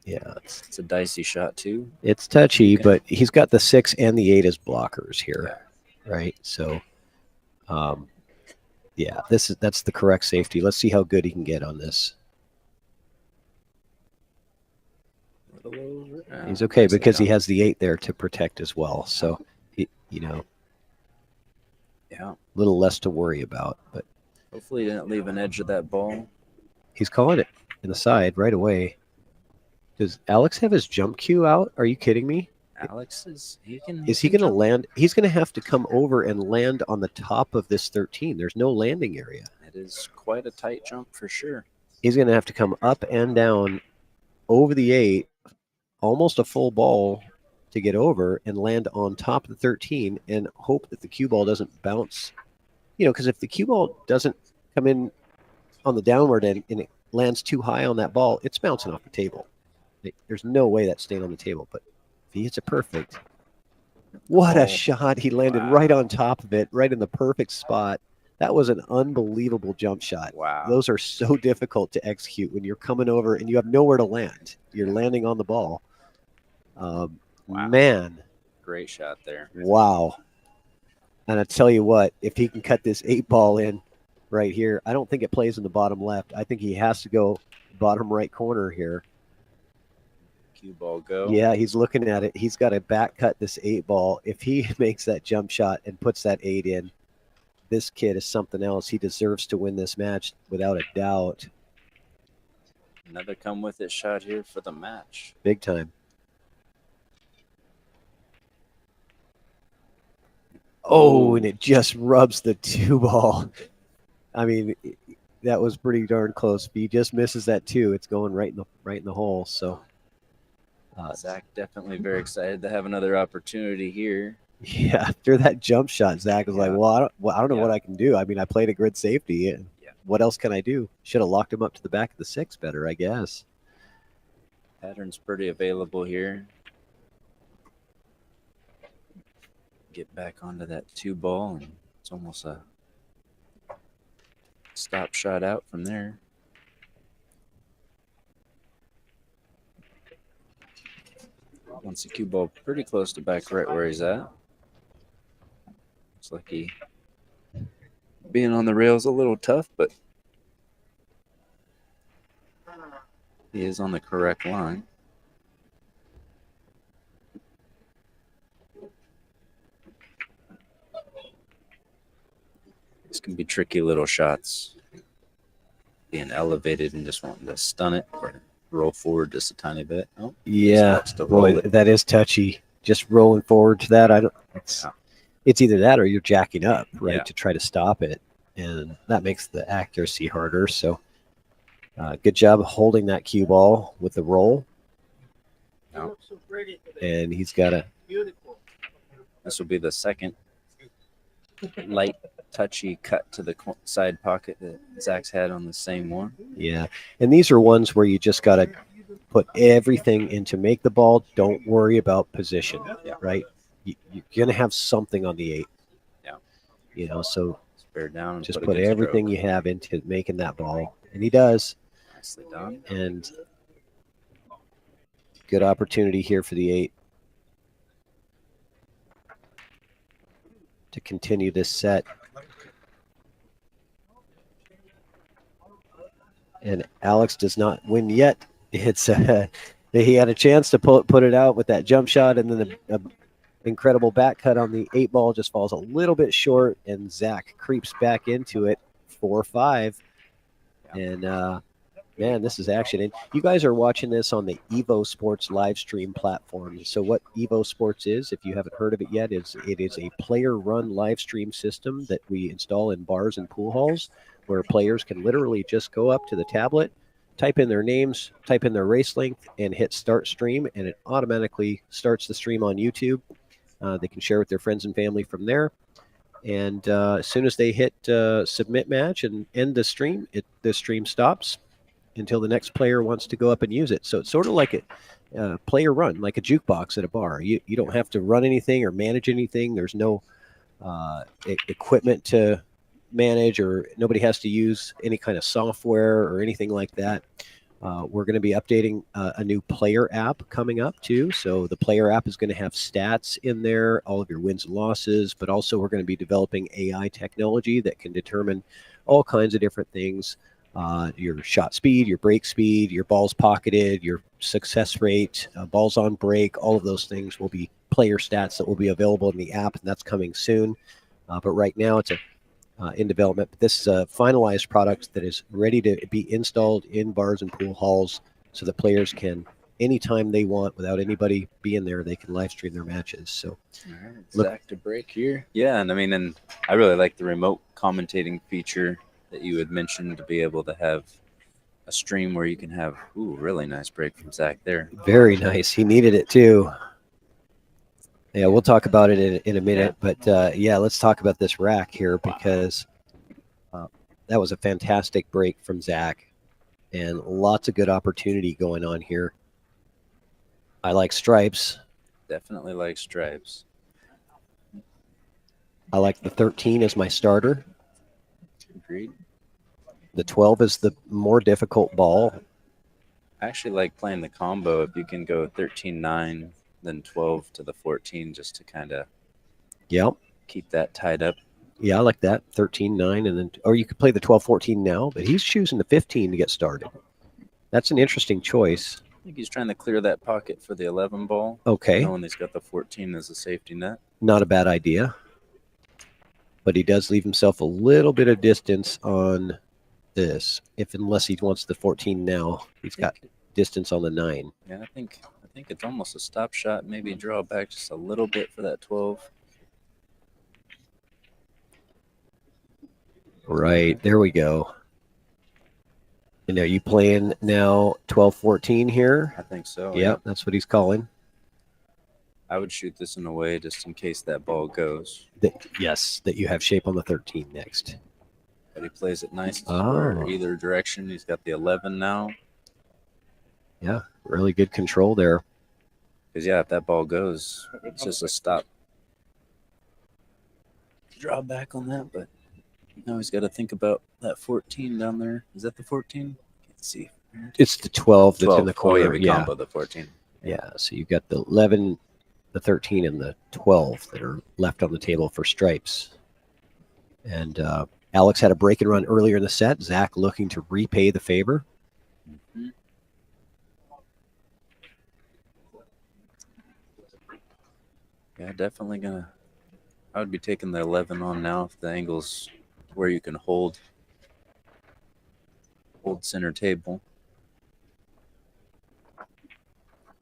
It's a dicey shot too. it's touchy, Okay. but he's got the 6 and the 8 as blockers here, right? So, yeah, that's the correct safety. Let's see how good he can get on this. A little over. He's okay nicely because he done. has the 8 there to protect as well. So, you know, Yeah. a little less to worry about. But Hopefully he didn't leave an edge of that ball. he's calling it in the side right away. Does Alex have his jump cue out? Are you kidding me? Alex is he can. Is he can going to jump. land? He's going to have to come over and land on the top of this 13. There's no landing area. It is quite a tight jump for sure. He's going to have to come up and down over the 8, almost a full ball to get over and land on top of the 13 and hope that the cue ball doesn't bounce. You know, because if the cue ball doesn't come in on the downward end and it lands too high on that ball, it's bouncing off the table. There's no way that's staying on the table. But if he hits it perfect, what a shot. He landed right on top of it, right in the perfect spot. That was an unbelievable jump shot. Wow. Those are so difficult to execute when you're coming over and you have nowhere to land. You're landing on the ball. Wow. Man, Great shot there. wow. And I tell you what, if he can cut this 8 ball in right here, I don't think it plays in the bottom left. I think he has to go bottom right corner here. Cue ball go. Yeah, he's looking at it. He's got to back cut this 8 ball. If he makes that jump shot and puts that 8 in, this kid is something else. He deserves to win this match without a doubt. Another come with it shot here for the match. Big time. Oh, and it just rubs the 2 ball. I mean, that was pretty darn close. If he just misses that 2, it's going right in the hole. So, Zach definitely very excited to have another opportunity here. yeah, after that jump shot, Zach was like, Yeah. "Well, I don't know Yeah. what I can do. I mean, I played a grid safety. And Yeah. what else can I do? Should have locked him up to the back of the 6 better, I guess." Pattern's pretty available here. Get back onto that 2 ball and It's almost a stop shot out from there. Wants the cue ball pretty close to back right where he's at. Looks like he being on the rails a little tough, but he is on the correct line. These can be tricky little shots. Being elevated and just wanting to stun it or roll forward just a tiny bit. Oh, Yeah, wants to boy, roll it. that is touchy. Just rolling forward to that, I don't. It's either that or you're jacking up, right, Yeah. to try to stop it, and that makes the accuracy harder. So, good job holding that cue ball with the roll. No. And he's got a This will be the second light, touchy cut to the side pocket that Zach's had on the same one. yeah, and these are ones where you just got to put everything in to make the ball. Don't worry about position, right? You're gonna have something on the 8. Yeah. You know, so Bear down and just put a put good everything stroke. you have into making that ball, and he does. Nicely done. And good opportunity here for the 8 to continue this set. And Alex does not win yet. It's he had a chance to put it out with that jump shot, and then the incredible back cut on the 8 ball just falls a little bit short, and Zach creeps back into it 4-5. And man, this is action. And you guys are watching this on the Evo Sports live stream platform. So what Evo Sports is, if you haven't heard of it yet, is it is a player-run live stream system that we install in bars and pool halls, where players can literally just go up to the tablet, type in their names, type in their race length, and hit start stream, and it automatically starts the stream on YouTube. They can share with their friends and family from there. And as soon as they hit submit match and end the stream, the stream stops until the next player wants to go up and use it. So it's sort of like a player run, like a jukebox at a bar. You don't have to run anything or manage anything. There's no equipment to manage, or nobody has to use any kind of software or anything like that. We're going to be updating a new player app coming up too. So the player app is going to have stats in there, all of your wins and losses, but also we're going to be developing AI technology that can determine all kinds of different things. Your shot speed, your break speed, your balls pocketed, your success rate, balls on break, all of those things will be player stats that will be available in the app, and that's coming soon. But right now it's in development. This is a finalized product that is ready to be installed in bars and pool halls so that players can, anytime they want, without anybody being there, they can live stream their matches. So All right, Zach to break here. Yeah, and I really like the remote commentating feature that you had mentioned, to be able to have a stream where you can have, really nice break from Zach there. very nice. He needed it too. Yeah, we'll talk about it in a minute. But let's talk about this rack here, because that was a fantastic break from Zach, and lots of good opportunity going on here. I like stripes. Definitely like stripes. I like the 13 as my starter. Agreed. The 12 is the more difficult ball. I actually like playing the combo. If you can go 13-9, then 12 to the 14, just to kind of keep that tied up. Yeah, I like that. 13-9, and then, or you could play the 12-14 now, but he's choosing the 15 to get started. That's an interesting choice. I think he's trying to clear that pocket for the 11 ball. Okay. Knowing he's got the 14 as a safety net. Not a bad idea. But he does leave himself a little bit of distance on this, unless he wants the 14 now. He's got distance on the 9. Yeah, I think it's almost a stop shot. Maybe draw back just a little bit for that 12. Right, there we go. And are you playing now 12-14 here? I think so. Yep, that's what he's calling. I would shoot this in a way just in case that ball goes. That you have shape on the 13 next. But he plays it nice for either direction. He's got the 11 now. Yeah, really good control there. Because, if that ball goes, it's just a stop. draw back on that, but now he's got to think about that 14 down there. Is that the 14? Can't see. It's the 12 that's 12. in the Oh, corner. yeah, we combo the 14. Yeah, so you've got the 11, the 13, and the 12 that are left on the table for stripes. And Alex had a break and run earlier in the set. Zach looking to repay the favor. Mm-hmm. Yeah, definitely gonna. I would be taking the 11 on now if the angle's where you can hold center table.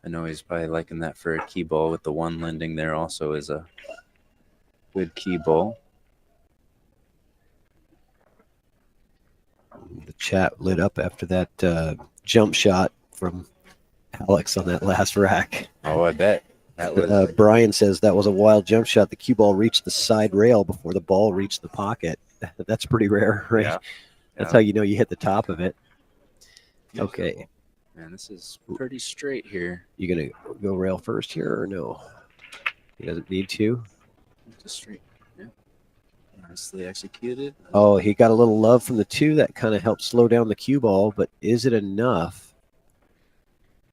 I know he's probably liking that for a key ball with the one lending there also is a good key ball. The chat lit up after that jump shot from Alex on that last rack. Oh, I bet. That was Brian says that was a wild jump shot. The cue ball reached the side rail before the ball reached the pocket. That's pretty rare, right? Yeah. That's how you know you hit the top of it. Okay. Man, this is pretty straight here. You going to go rail first here or no? He doesn't need to. Just straight. Yeah. Nicely executed. Oh, he got a little love from the 2. That kind of helped slow down the cue ball, but is it enough?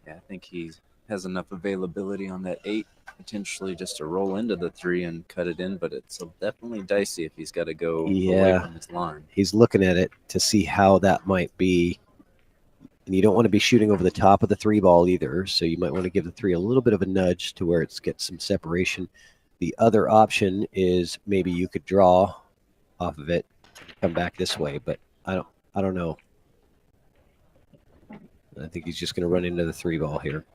Yeah, I think he has enough availability on that 8, potentially just to roll into the 3 and cut it in, but it's definitely dicey if he's got to go away from his line. He's looking at it to see how that might be. And you don't want to be shooting over the top of the 3 ball either, so you might want to give the 3 a little bit of a nudge to where it gets some separation. The other option is maybe you could draw off of it, come back this way, but I don't know. I think he's just going to run into the 3 ball here.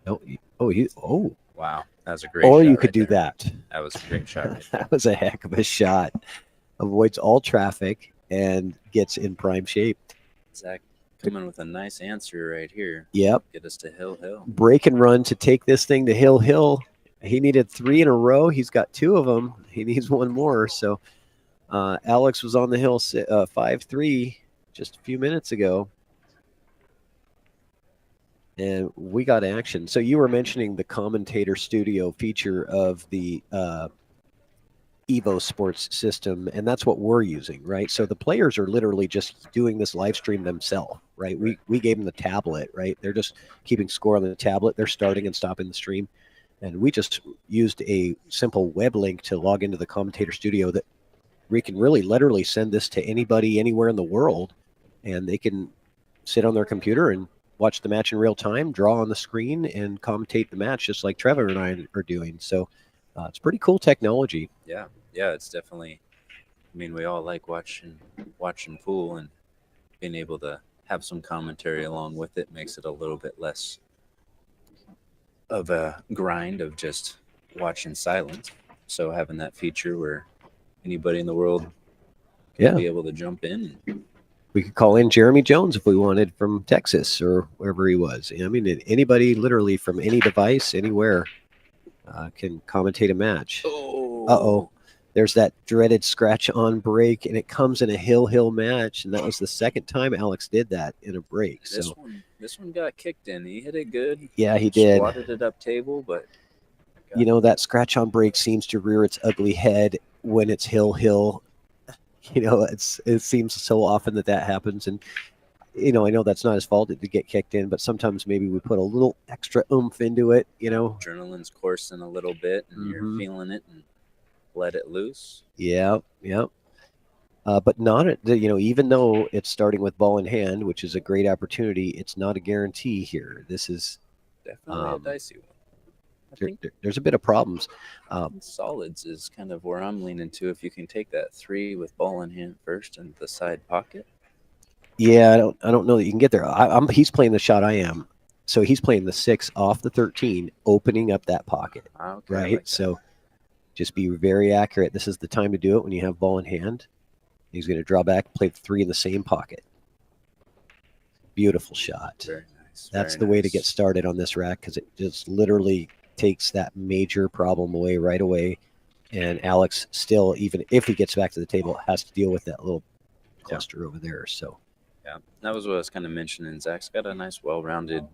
No, Wow, that was a great or shot you could right do there. that. That was a great shot right there. That was a heck of a shot. Avoids all traffic and gets in prime shape. Zach coming with a nice answer right here. Yep. Get us to hill. Break and run to take this thing to hill. He needed 3 in a row. He's got 2 of them. He needs 1 more. So Alex was on the hill 5-3 just a few minutes ago. And we got action. So you were mentioning the commentator studio feature of the Evo Sports system, and that's what we're using, right? So the players are literally just doing this live stream themselves, right? We gave them the tablet, right? They're just keeping score on the tablet. They're starting and stopping the stream. And we just used a simple web link to log into the commentator studio that we can really literally send this to anybody anywhere in the world, and they can sit on their computer and watch the match in real time, draw on the screen, and commentate the match just like Trevor and I are doing. So it's pretty cool technology. Yeah, it's definitely. I mean, we all like watching pool, and being able to have some commentary along with it makes it a little bit less of a grind of just watching silence. So having that feature where anybody in the world can be able to jump in. We could call in Jeremy Jones if we wanted from Texas or wherever he was. I mean, anybody literally from any device, anywhere, can commentate a match. Uh-oh. There's that dreaded scratch on break, and it comes in a hill you and that was the second time Alex did that in a break. This one got kicked in. He hit it good. Yeah, he did. Swatted it up table, but that scratch on break seems to rear its ugly head when it's hill. It seems so often that happens, and I know that's not his fault to get kicked in, but sometimes maybe we put a little extra oomph into it. Adrenaline's coursing a little bit, and you're feeling it, and let it loose. Yeah. But not even though it's starting with ball in hand, which is a great opportunity, it's not a guarantee here. This is definitely a dicey one. There's a bit of problems. Solids is kind of where I'm leaning to. If you can take that 3 with ball in hand first and the side pocket. Yeah, I don't know that you can get there. He's playing the shot I am, so he's playing the 6 off the 13, opening up that pocket. Okay, right. Like so just be very accurate. This is the time to do it when you have ball in hand. He's going to draw back, play the 3 in the same pocket. Beautiful shot. Very nice. That's the way to get started on this rack, because it just literally takes that major problem right away. And Alex still, even if he gets back to the table, has to deal with that little cluster over there. So yeah, that was what I was kind of mentioning. Zach's got a nice, well-rounded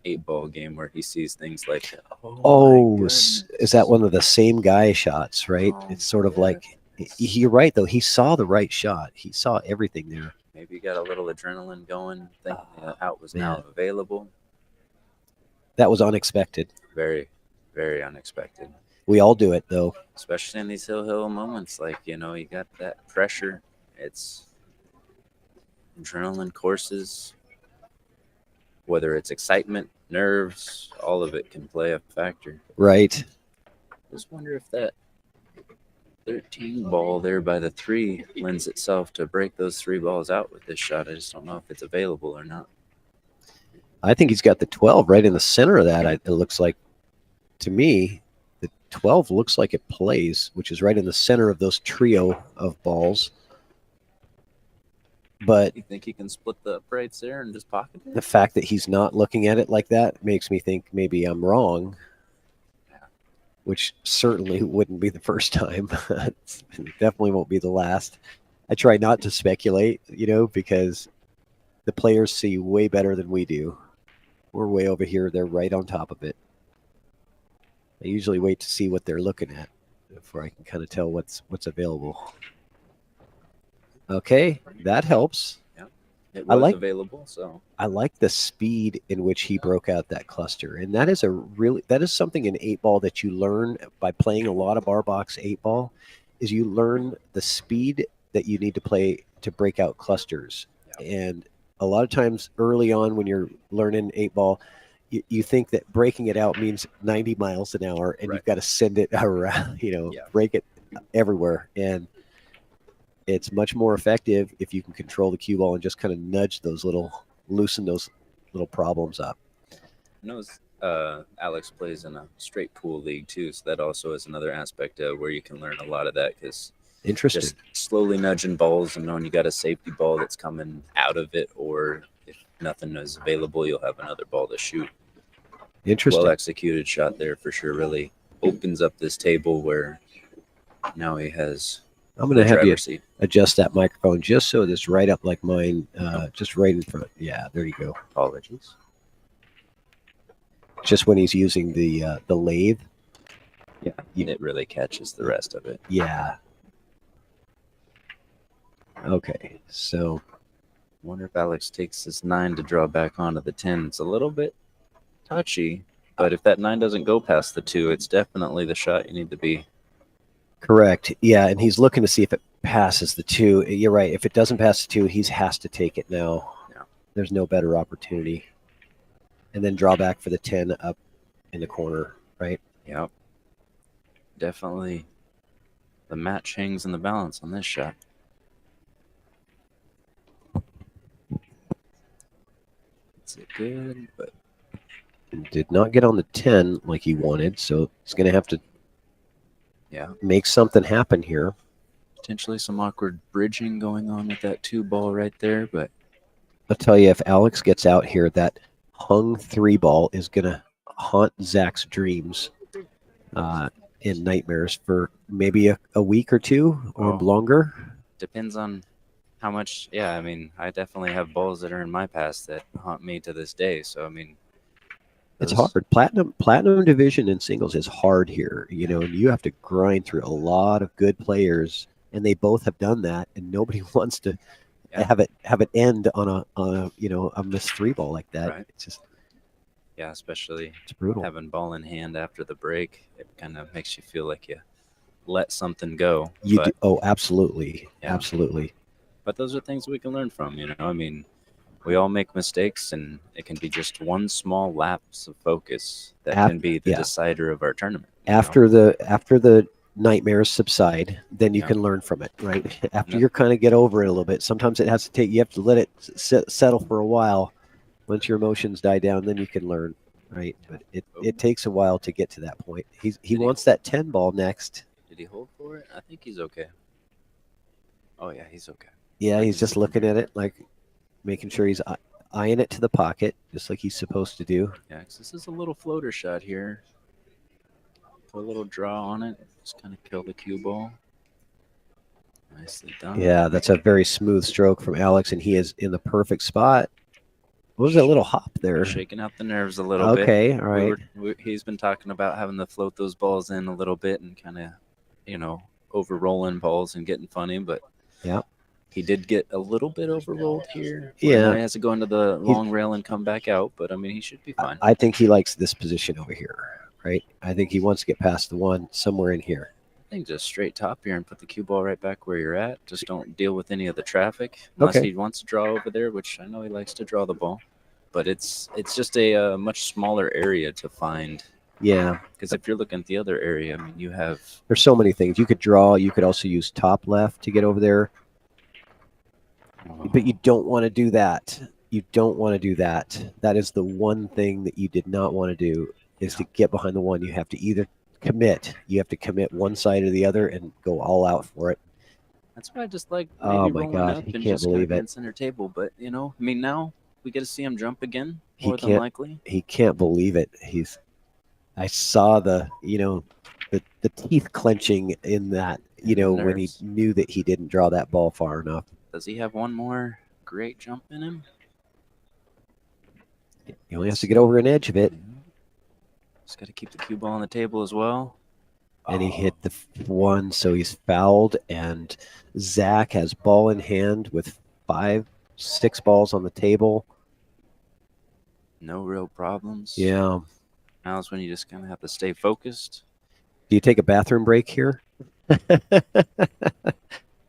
8-ball game where he sees things like, Oh, my is goodness. that one of the same guy shots, right? Oh, It's sort of yeah. like, you're right, though. He saw the right shot. He saw everything there. Maybe you got a little adrenaline going, thinking the out was man. now available. That was unexpected. Very, very unexpected. We all do it, though. Especially in these hill moments. Like, you got that pressure. It's adrenaline courses. Whether it's excitement, nerves, all of it can play a factor. Right. Just wonder if that 13 ball there by the 3 lends itself to break those 3 balls out with this shot. I just don't know if it's available or not. I think he's got the 12 right in the center of that. It looks like, to me, the 12 looks like it plays, which is right in the center of those trio of balls. But You think he can split the uprights there and just pocket it? the fact that he's not looking at it like that makes me think maybe I'm wrong, which certainly wouldn't be the first time. Definitely won't be the last. I try not to speculate, because the players see way better than we do. We're way over here. They're right on top of it. I usually wait to see what they're looking at before I can kind of tell what's available. Okay, that helps. It I was like- available, so I like the speed in which he broke out that cluster. And that is something in 8-ball that you learn by playing a lot of bar box 8-ball, is you learn the speed that you need to play to break out clusters. Yeah. And a lot of times early on when you're learning 8-ball, you think that breaking it out means 90 miles an hour and Right. you've got to send it around, Yeah. break it everywhere. And it's much more effective if you can control the cue ball and just kind of loosen those little problems up. Alex plays in a straight pool league too, so that also is another aspect of where you can learn a lot of that, because Interesting. just slowly nudging balls and knowing you got a safety ball that's coming out of it, or if nothing is available, you'll have another ball to shoot. Interesting. Well executed shot there for sure. Really opens up this table where now he has I'm going to have you driver's seat. adjust that microphone just so it's right up like mine, just right in front. Yeah, there you go. Apologies. Just when he's using the lathe. Yeah, it really catches the rest of it. Yeah. Okay, so Wonder if Alex takes this 9 to draw back onto the 10. It's a little bit touchy, but if that 9 doesn't go past the 2, it's definitely the shot you need to be. correct. Yeah, and he's looking to see if it passes the 2. You're right. If it doesn't pass the 2, he has to take it now. Yeah. There's no better opportunity. And then draw back for the 10 up in the corner, right? Yep. Definitely the match hangs in the balance on this shot. It's good, but Did not get on the 10 like he wanted, so he's going to have to yeah, make something happen here. potentially some awkward bridging going on with that 2 ball right there, but I'll tell you, if Alex gets out here, that hung 3 ball is going to haunt Zach's dreams in nightmares for maybe a week or 2 or Oh. longer. depends on how much. Yeah, I mean, I definitely have balls that are in my past that haunt me to this day. So, I mean, It's those- hard. Platinum division in singles is hard here, and you have to grind through a lot of good players, and they both have done that, and nobody wants to Yeah. have it end on a missed 3 ball like that. Right. It's just Yeah, especially it's brutal. having ball in hand after the break, it kind of makes you feel like you let something go. But, Absolutely, Yeah. absolutely. but those are things we can learn from. I mean, we all make mistakes, and it can be just one small lapse of focus that can be the yeah. decider of our tournament. After the nightmares subside, then you Yeah. can learn from it, right? After Yeah. you kind of get over it a little bit, sometimes you have to let it settle for a while. Once your emotions die down, then you can learn, right? But it takes a while to get to that point. He Did he- wants that 10 ball next. Did he hold for it? I think he's okay. Oh yeah, he's okay. Yeah, he's just looking at it, like making sure he's eyeing it to the pocket, just like he's supposed to do. Yeah, 'cause this is a little floater shot here. Put a little draw on it. Just kind of kill the cue ball. Nicely done. Yeah, that's a very smooth stroke from Alex, and he is in the perfect spot. What was that little hop there? Shaking out the nerves a little bit. Okay, all right. He's been talking about having to float those balls in a little bit and kind of, over rolling balls and getting funny. But Yeah. he did get a little bit over rolled here. Yeah. Now he has to go into the long rail and come back out. But, I mean, he should be fine. I think he likes this position over here, right? I think he wants to get past the one somewhere in here. I think just straight top here and put the cue ball right back where you're at. Just don't deal with any of the traffic unless Okay. he wants to draw over there, which I know he likes to draw the ball. But it's just a much smaller area to find. Yeah. Because if you're looking at the other area, I mean, you have There's so many things. You could draw. You could also use top left to get over there. But you don't want to do that. You don't want to do that. That is the one thing that you did not want to do is to get behind the one. You have to either commit. You have to commit one side or the other and go all out for it. That's why I just like Oh maybe my rolling God, up he and can't just kind believe of being it. center table. But, I mean, now we get to see him jump again, He more than can't- likely. He can't believe it. I saw the teeth clenching in that, And the when he nerves. knew that he didn't draw that ball far enough. Does he have one more great jump in him? He only has to get over an edge of it. Just got to keep the cue ball on the table as well. And he hit the one, so he's fouled. And Zach has ball in hand with 6 balls on the table. No real problems. Yeah. Now is when you just kind of have to stay focused. Do you take a bathroom break here?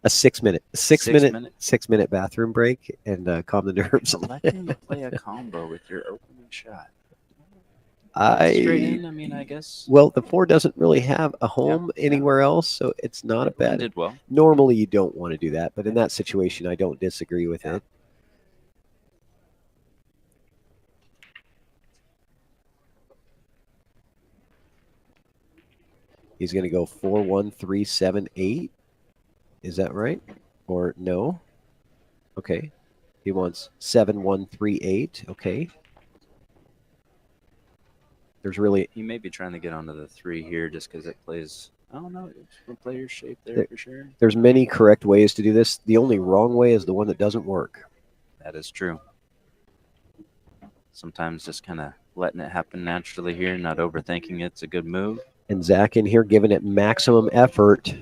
A 6 minute, 6 minute, 6 minute bathroom break and calm the nerves. Let him play a combo with your opening shot. I Straight in, I mean, I guess. Well, the 4 doesn't really have a home anywhere else, so it's not a bad. Did well. Normally, you don't want to do that, but in that situation, I don't disagree with it. He's going to go 4-1-3-7-8. Is that right? Or no? Okay. He wants 7-1-3-8. Okay. There's really He may be trying to get onto the 3 here just because it plays. I don't know. It's a player shape there for sure. there's many correct ways to do this. The only wrong way is the one that doesn't work. That is true. Sometimes just kind of letting it happen naturally here, not overthinking it's a good move. And Zach in here giving it maximum effort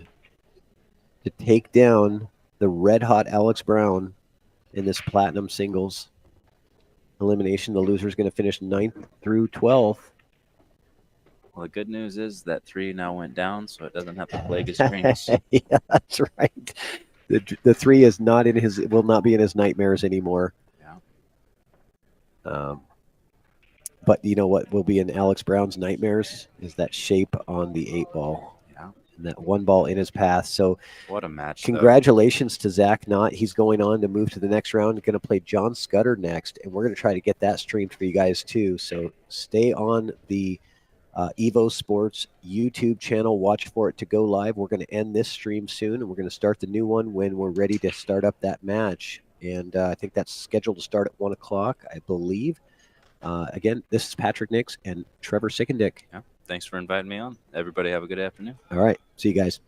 to take down the red-hot Alex Brown in this platinum singles elimination. The loser is going to finish 9th through 12th. Well, the good news is that 3 now went down, so it doesn't have to plague his dreams. Yeah, that's right. The 3 is not in his. Will not be in his nightmares anymore. Yeah. But you know what will be in Alex Brown's nightmares is that shape on the 8 ball. Yeah. And that 1 ball in his path. So What a match. congratulations to Zach Knott. He's going on to move to the next round. Going to play John Scudder next, and we're going to try to get that streamed for you guys too. So stay on the Evo Sports YouTube channel. Watch for it to go live. We're going to end this stream soon, and we're going to start the new one when we're ready to start up that match. And I think that's scheduled to start at 1 o'clock, I believe. Again, this is Patrick Nix and Trevor Sickendick. Yeah. Thanks for inviting me on. Everybody have a good afternoon. All right. See you guys.